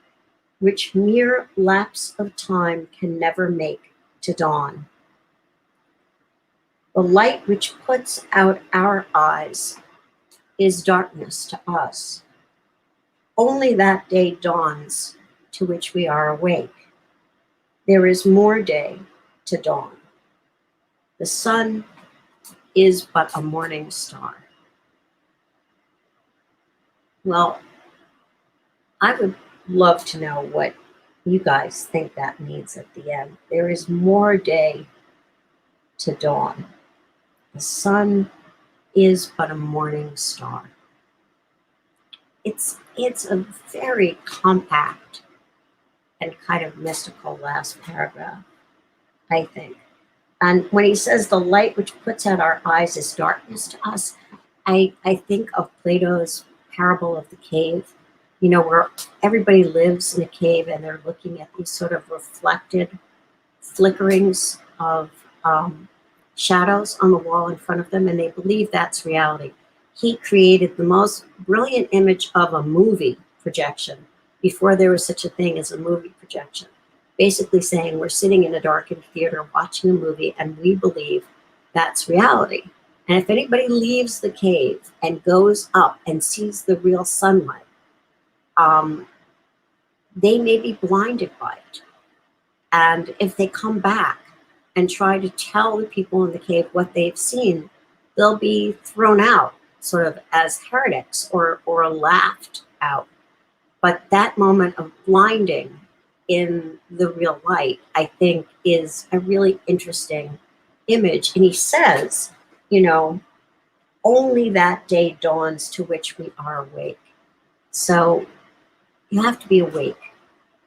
which mere lapse of time can never make to dawn. The light which puts out our eyes is darkness to us. Only that day dawns to which we are awake. There is more day to dawn. The sun is but a morning star. Well, I would love to know what you guys think that means at the end. There is more day to dawn. The sun is but a morning star. It's a very compact and kind of mystical last paragraph, I think. And when he says the light which puts out our eyes is darkness to us, I think of Plato's parable of the cave, where everybody lives in a cave and they're looking at these sort of reflected flickerings of shadows on the wall in front of them, and they believe that's reality. He created the most brilliant image of a movie projection before there was such a thing as a movie projection. Basically saying we're sitting in a darkened theater watching a movie and we believe that's reality. And if anybody leaves the cave and goes up and sees the real sunlight, they may be blinded by it. And if they come back and try to tell the people in the cave what they've seen, they'll be thrown out sort of as heretics or laughed out. But that moment of blinding in the real light, I think, is a really interesting image. And he says, you know, only that day dawns to which we are awake. So you have to be awake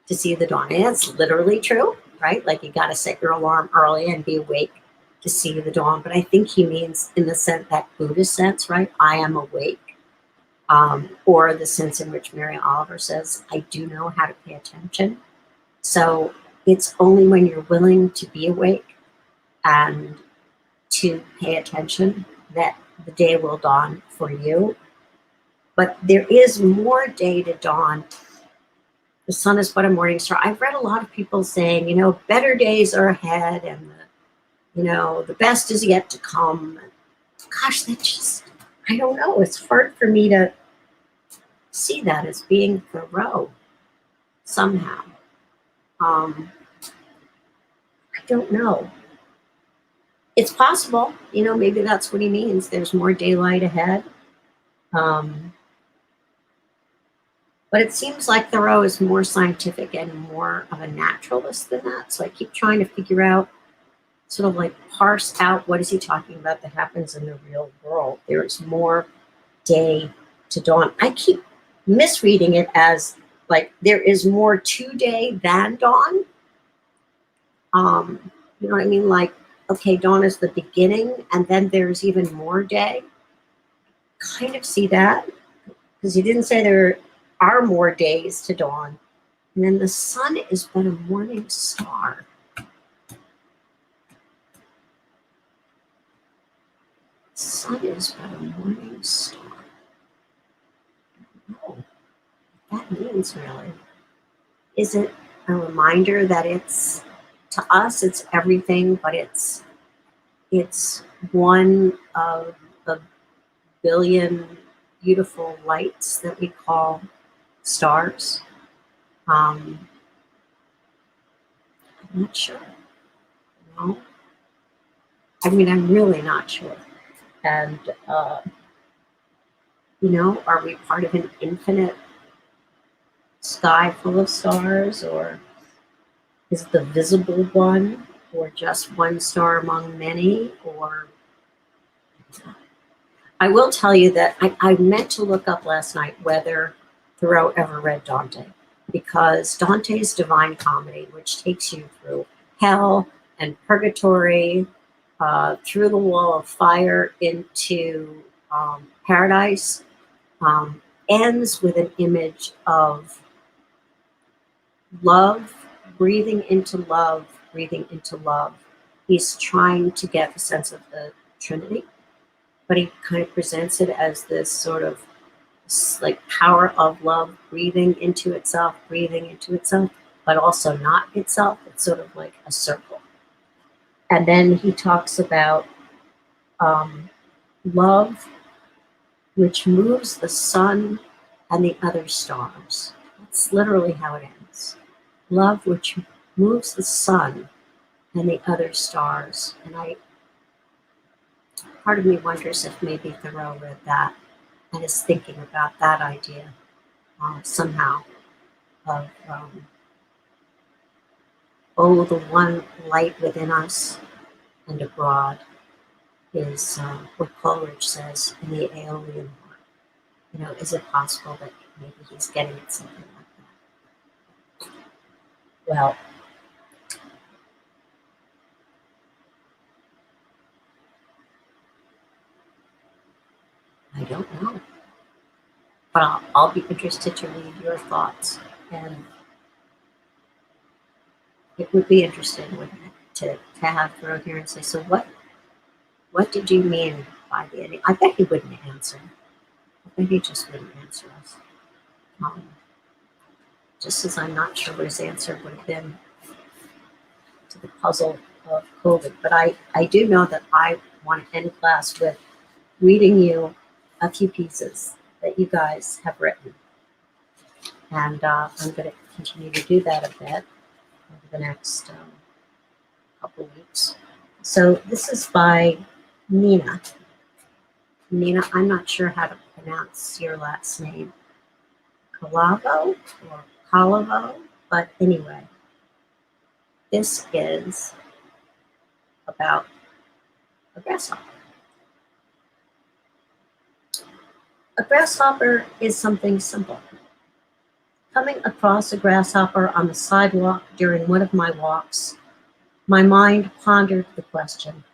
to see the dawn. And that's literally true, right? Like you got to set your alarm early and be awake to see the dawn. But I think he means in the sense, that Buddhist sense, right? I am awake. Or the sense in which Mary Oliver says, I do know how to pay attention. So it's only when you're willing to be awake and to pay attention that the day will dawn for you. But there is more day to dawn. The sun is but a morning star. I've read a lot of people saying, you know, better days are ahead and, the best is yet to come. Gosh, that just, I don't know. It's hard for me to see that as being Thoreau somehow. I don't know. It's possible, maybe that's what he means. There's more daylight ahead. But it seems like Thoreau is more scientific and more of a naturalist than that. So I keep trying to figure out, sort of like parse out, what is he talking about that happens in the real world? There is more day to dawn. I keep misreading it as like there is more to day than dawn. You know what I mean? Like, okay, dawn is the beginning and then there's even more day. Kind of see that, because he didn't say there are more days to dawn. And then the sun is but a morning star. The sun is but a morning star. I don't know what that means, really. Is it a reminder that it's, to us, it's everything, but it's one of the billion beautiful lights that we call stars? I'm not sure. No, I mean, I'm really not sure. And are we part of an infinite sky full of stars, or is the visible one, or just one star among many? Or I will tell you that I meant to look up last night whether Thoreau ever read Dante, because Dante's Divine Comedy, which takes you through hell and purgatory, through the wall of fire into paradise, ends with an image of love, breathing into love, breathing into love. He's trying to get the sense of the Trinity, but he kind of presents it as this sort of like power of love breathing into itself, but also not itself. It's sort of like a circle. And then he talks about love, which moves the sun and the other stars. That's literally how it ends. Love, which moves the sun and the other stars. And part of me wonders if maybe Thoreau read that and is thinking about that idea somehow of, the one light within us and abroad is what Coleridge says in the Aeolian Horn. Is it possible that maybe he's getting at something like that? Well, I don't know. But I'll be interested to read your thoughts. And it would be interesting, wouldn't it, to have Thoreau here and say, so what What did you mean by the ending? I bet he wouldn't answer. I bet he just wouldn't answer us. Um, just as I'm not sure what his answer would have been to the puzzle of COVID. But I do know that I want to end class with reading you a few pieces that you guys have written. And I'm going to continue to do that a bit over the next couple weeks. So this is by Nina. Nina, I'm not sure how to pronounce your last name. Calavo or Calavo, but anyway, this is about a grasshopper. A grasshopper is something simple. Coming across a grasshopper on the sidewalk during one of my walks, my mind pondered the question.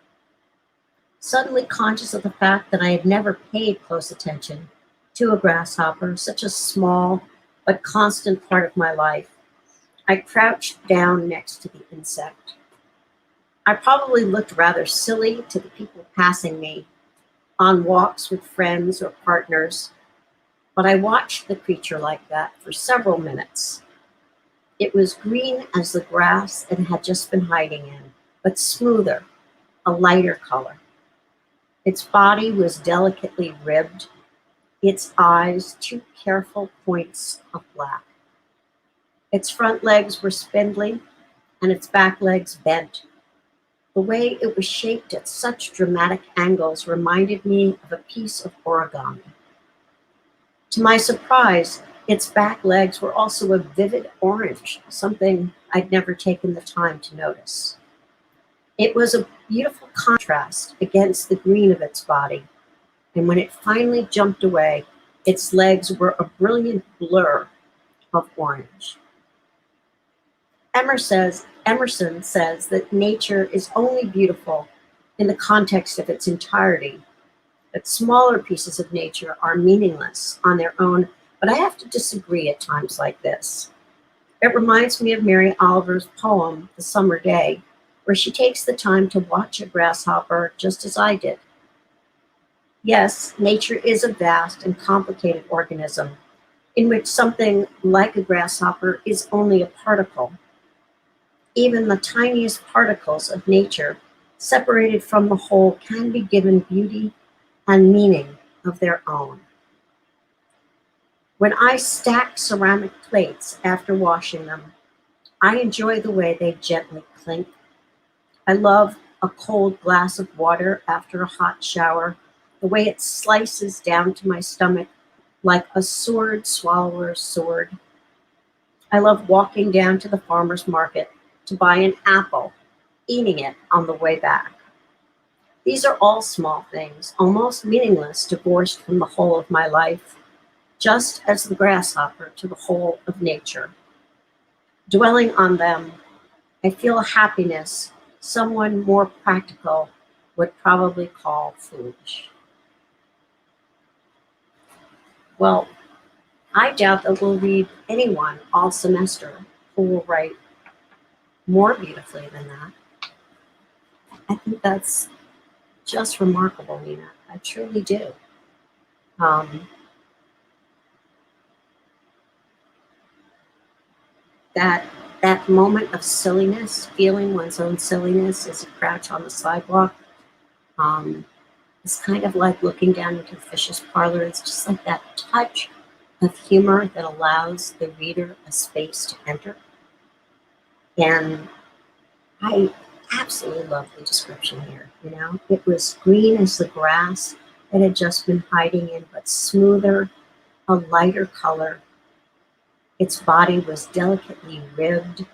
Suddenly conscious of the fact that I had never paid close attention to a grasshopper, such a small but constant part of my life, I crouched down next to the insect. I probably looked rather silly to the people passing me on walks with friends or partners, but I watched the creature like that for several minutes. It was green as the grass it had just been hiding in, but smoother, a lighter color. Its body was delicately ribbed, its eyes two careful points of black. Its front legs were spindly, and its back legs bent. The way it was shaped at such dramatic angles reminded me of a piece of origami. To my surprise, its back legs were also a vivid orange, something I'd never taken the time to notice. It was a beautiful contrast against the green of its body, and when it finally jumped away, its legs were a brilliant blur of orange. Emerson says that nature is only beautiful in the context of its entirety, that smaller pieces of nature are meaningless on their own, but I have to disagree at times like this. It reminds me of Mary Oliver's poem, The Summer Day, where she takes the time to watch a grasshopper just as I did. Yes, nature is a vast and complicated organism in which something like a grasshopper is only a particle. Even the tiniest particles of nature, separated from the whole, can be given beauty and meaning of their own. When I stack ceramic plates after washing them, I enjoy the way they gently clink. I love a cold glass of water after a hot shower, the way it slices down to my stomach like a sword swallower's sword. I love walking down to the farmer's market to buy an apple, eating it on the way back. These are all small things, almost meaningless, divorced from the whole of my life, just as the grasshopper to the whole of nature. Dwelling on them, I feel a happiness someone more practical would probably call foolish. Well, I doubt that we'll read anyone all semester who will write more beautifully than that. I think that's just remarkable, Nina. I truly do. Um, that that moment of silliness, feeling one's own silliness as you crouch on the sidewalk, um, is kind of like looking down into the fish's parlor. It's just like that touch of humor that allows the reader a space to enter. And I absolutely love the description here. You know, it was green as the grass that had just been hiding in, but smoother, a lighter color. Its body was delicately ribbed,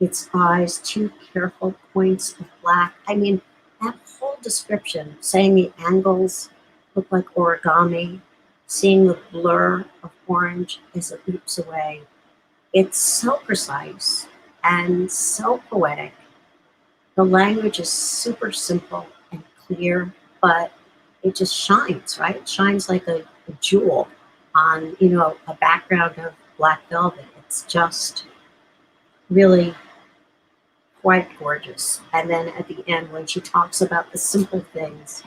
its eyes two careful points of black. I mean, that whole description, saying the angles look like origami, seeing the blur of orange as it leaps away. It's so precise and so poetic. The language is super simple and clear, but it just shines, right? It shines like a jewel on, a background of black velvet. It's just really quite gorgeous. And then at the end, when she talks about the simple things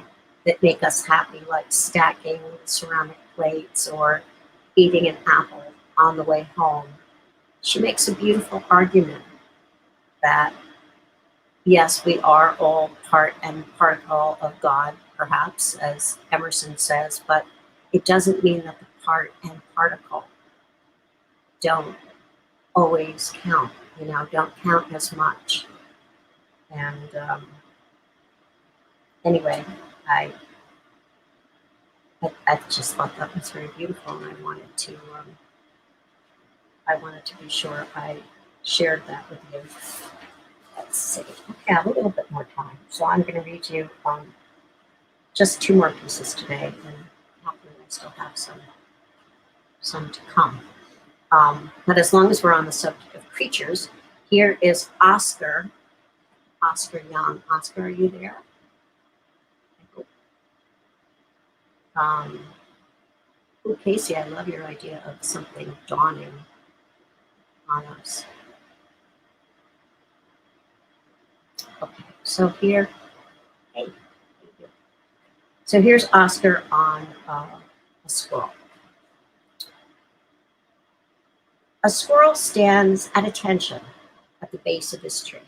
that make us happy, like stacking ceramic plates or eating an apple on the way home, she makes a beautiful argument that yes, we are all part and particle of God, perhaps, as Emerson says, but it doesn't mean that the part and particle don't always count, don't count as much. And anyway, I, I just thought that was very beautiful, and I wanted to be sure I shared that with you. Let's see. Okay, I have a little bit more time, so I'm going to read you just two more pieces today, and hopefully I still have some to come. But as long as we're on the subject of creatures, here is Oscar Young. Oscar, are you there? Oh, Casey, I love your idea of something dawning on us. Okay, so here, hey, so here's Oscar on a squirrel. A squirrel stands at attention at the base of his tree,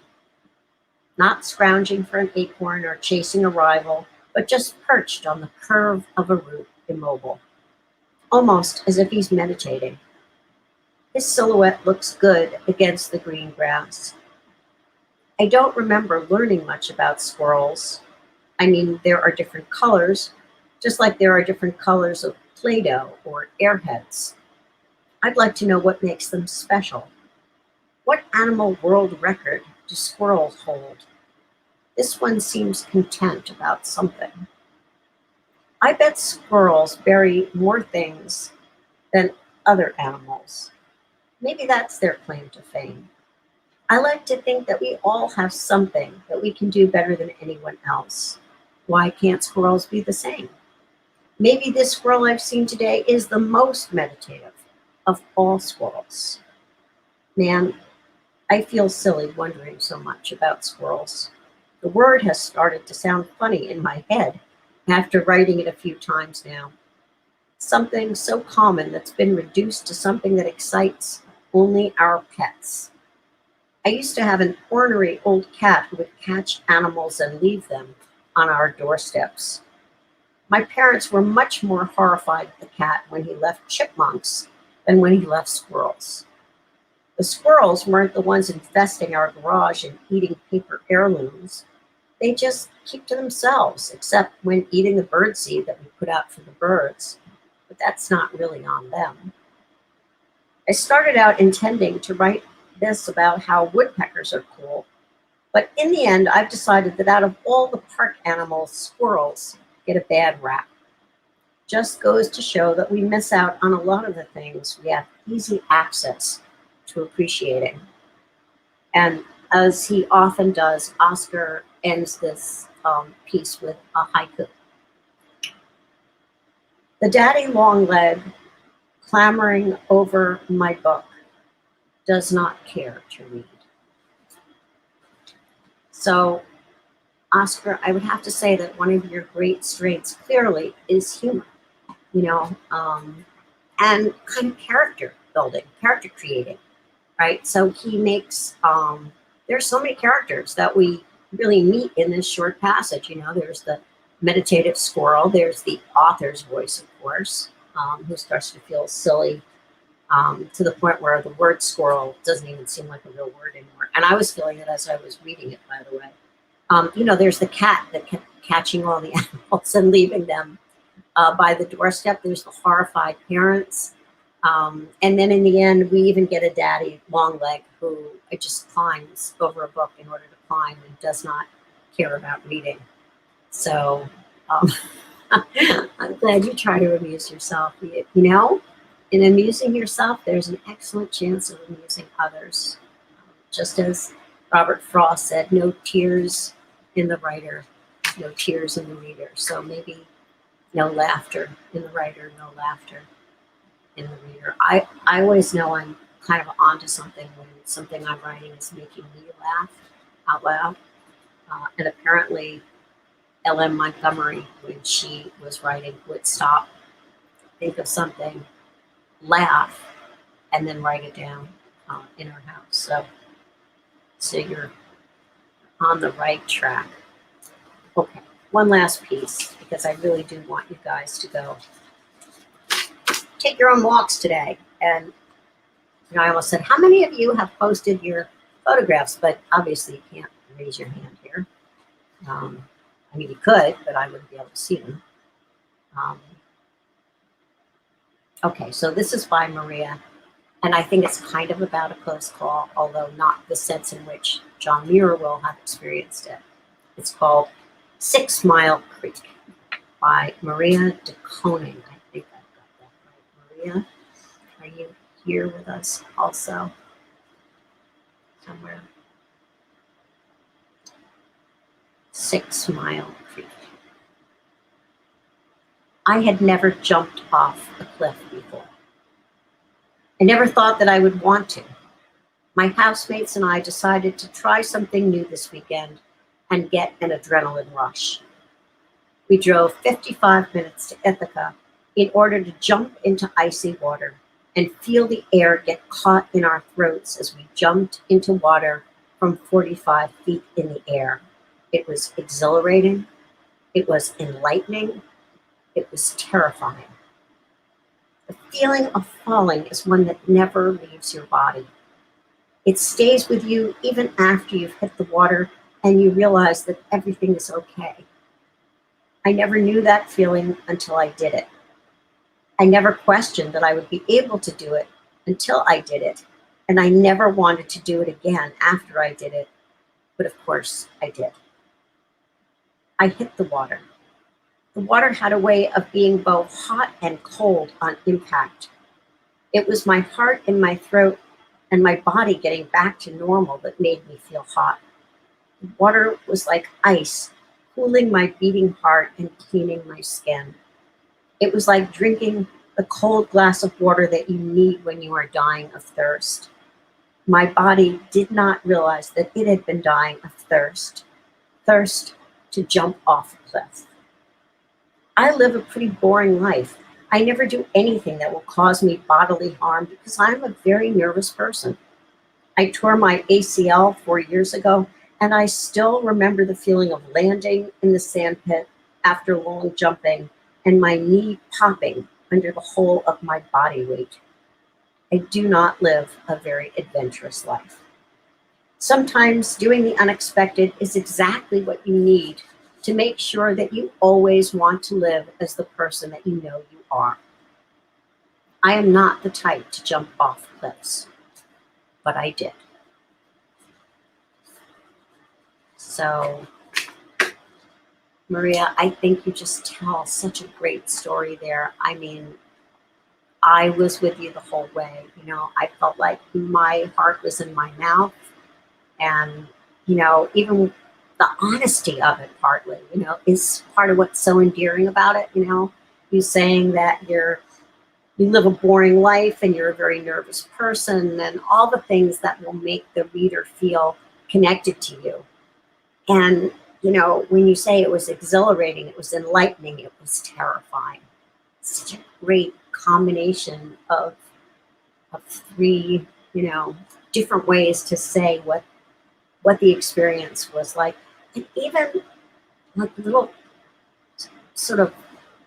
not scrounging for an acorn or chasing a rival, but just perched on the curve of a root, immobile, almost as if he's meditating. His silhouette looks good against the green grass. I don't remember learning much about squirrels. I mean, there are different colors, just like there are different colors of Play-Doh or airheads. I'd like to know what makes them special. What animal world record do squirrels hold? This one seems content about something. I bet squirrels bury more things than other animals. Maybe that's their claim to fame. I like to think that we all have something that we can do better than anyone else. Why can't squirrels be the same? Maybe this squirrel I've seen today is the most meditative of all squirrels. Man, I feel silly wondering so much about squirrels. The word has started to sound funny in my head after writing it a few times now. Something so common that's been reduced to something that excites only our pets. I used to have an ornery old cat who would catch animals and leave them on our doorsteps. My parents were much more horrified at the cat when he left chipmunks than when he left squirrels. The squirrels weren't the ones infesting our garage and eating paper heirlooms. They just keep to themselves, except when eating the birdseed that we put out for the birds. But that's not really on them. I started out intending to write this about how woodpeckers are cool, but in the end, I've decided that out of all the park animals, squirrels get a bad rap. Just goes to show that we miss out on a lot of the things we have easy access to appreciating. And as he often does, Oscar ends this piece with a haiku. The daddy longleg clamoring over my book does not care to read. So, Oscar, I would have to say that one of your great strengths clearly is humor, and kind of character building, character creating, right? So he makes, there's so many characters that we really meet in this short passage. There's the meditative squirrel, there's the author's voice, of course, who starts to feel silly to the point where the word squirrel doesn't even seem like a real word anymore. And I was feeling it as I was reading it, by the way. There's the cat that kept catching all the animals and leaving them by the doorstep. There's the horrified parents. And then in the end, we even get a daddy longleg who just climbs over a book in order to climb and does not care about reading. So I'm glad you try to amuse yourself. In amusing yourself, there's an excellent chance of amusing others. Just as Robert Frost said, no tears in the writer, no tears in the reader. So maybe no laughter in the writer, no laughter in the reader. I always know I'm kind of onto something when something I'm writing is making me laugh. out loud. And apparently, L.M. Montgomery, when she was writing, would stop, think of something, laugh, and then write it down in her house. So you're on the right track. Okay, one last piece, because I really do want you guys to go take your own walks today. And I almost said, how many of you have posted your photographs? But obviously you can't raise your hand here. I mean, you could, but I wouldn't be able to see them. Okay, so this is by Maria, and I think it's kind of about a close call, although not the sense in which John Muir will have experienced it. It's called 6 Mile Creek by Maria de Koning. I think I've got that right. Maria, are you here with us also? Somewhere. 6 Mile Creek. I had never jumped off a cliff before. I never thought that I would want to. My housemates and I decided to try something new this weekend and get an adrenaline rush. We drove 55 minutes to Ithaca in order to jump into icy water and feel the air get caught in our throats as we jumped into water from 45 feet in the air. It was exhilarating. It was enlightening. It was terrifying. The feeling of falling is one that never leaves your body. It stays with you even after you've hit the water and you realize that everything is okay. I never knew that feeling until I did it. I never questioned that I would be able to do it until I did it, and I never wanted to do it again after I did it, but of course I did. I hit the water. The water had a way of being both hot and cold on impact. It was my heart in my throat and my body getting back to normal that made me feel hot. The water was like ice, cooling my beating heart and cleaning my skin. It was like drinking a cold glass of water that you need when you are dying of thirst. My body did not realize that it had been dying of thirst to jump off a cliff. I live a pretty boring life. I never do anything that will cause me bodily harm because I'm a very nervous person. I tore my ACL 4 years ago, and I still remember the feeling of landing in the sandpit after long jumping and my knee popping under the whole of my body weight. I do not live a very adventurous life. Sometimes doing the unexpected is exactly what you need to make sure that you always want to live as the person that you know you are. I am not the type to jump off cliffs, but I did. So, Maria, I think you just tell such a great story there. I mean, I was with you the whole way. I felt like my heart was in my mouth, and, even the honesty of it partly, is part of what's so endearing about it. You saying that you live a boring life and you're a very nervous person and all the things that will make the reader feel connected to you. And, when you say it was exhilarating, it was enlightening, it was terrifying. Such a great combination of three, different ways to say what the experience was like. And even like little sort of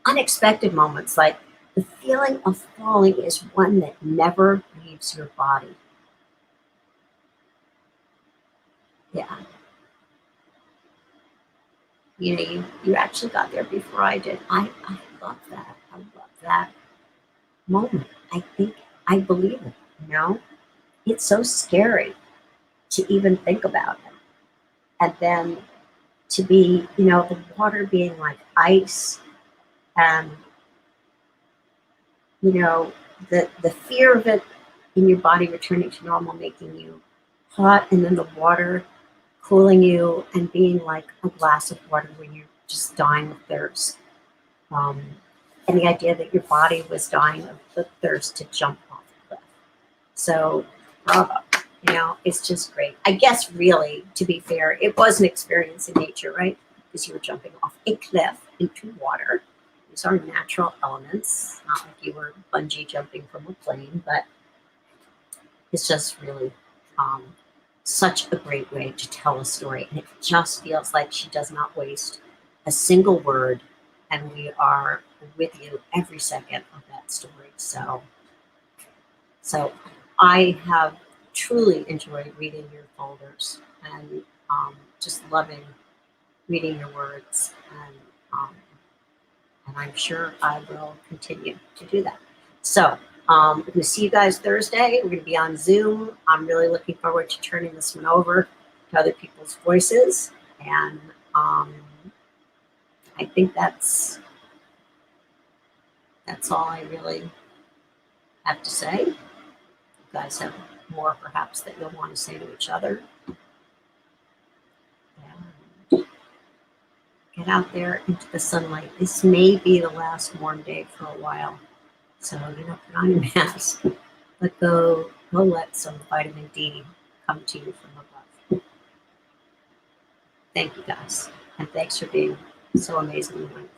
unexpected moments, like the feeling of falling is one that never leaves your body. Yeah. You actually got there before I did. I love that. I love that moment. I believe it, It's so scary to even think about it. And then to be, the water being like ice and, the fear of it in your body returning to normal, making you hot, and then the water cooling you and being like a glass of water when you're just dying of thirst. And the idea that your body was dying of the thirst to jump off the cliff. So, bravo. You know, it's just great. I guess really, to be fair, it was an experience in nature, right? Because you were jumping off a cliff into water. These are natural elements, not like you were bungee jumping from a plane, but it's just really um, such a great way to tell a story. And it just feels like she does not waste a single word, and we are with you every second of that story. So I have truly enjoyed reading your folders and just loving reading your words, um, and I'm sure I will continue to do that. So I'm going to see you guys Thursday. We're going to be on Zoom. I'm really looking forward to turning this one over to other people's voices, and I think that's all I really have to say. You guys have more perhaps that you'll want to say to each other. And get out there into the sunlight. This may be the last warm day for a while. So, you know, put on your mask, but go let some vitamin D come to you from above. Thank you guys. And thanks for being so amazingly wonderful.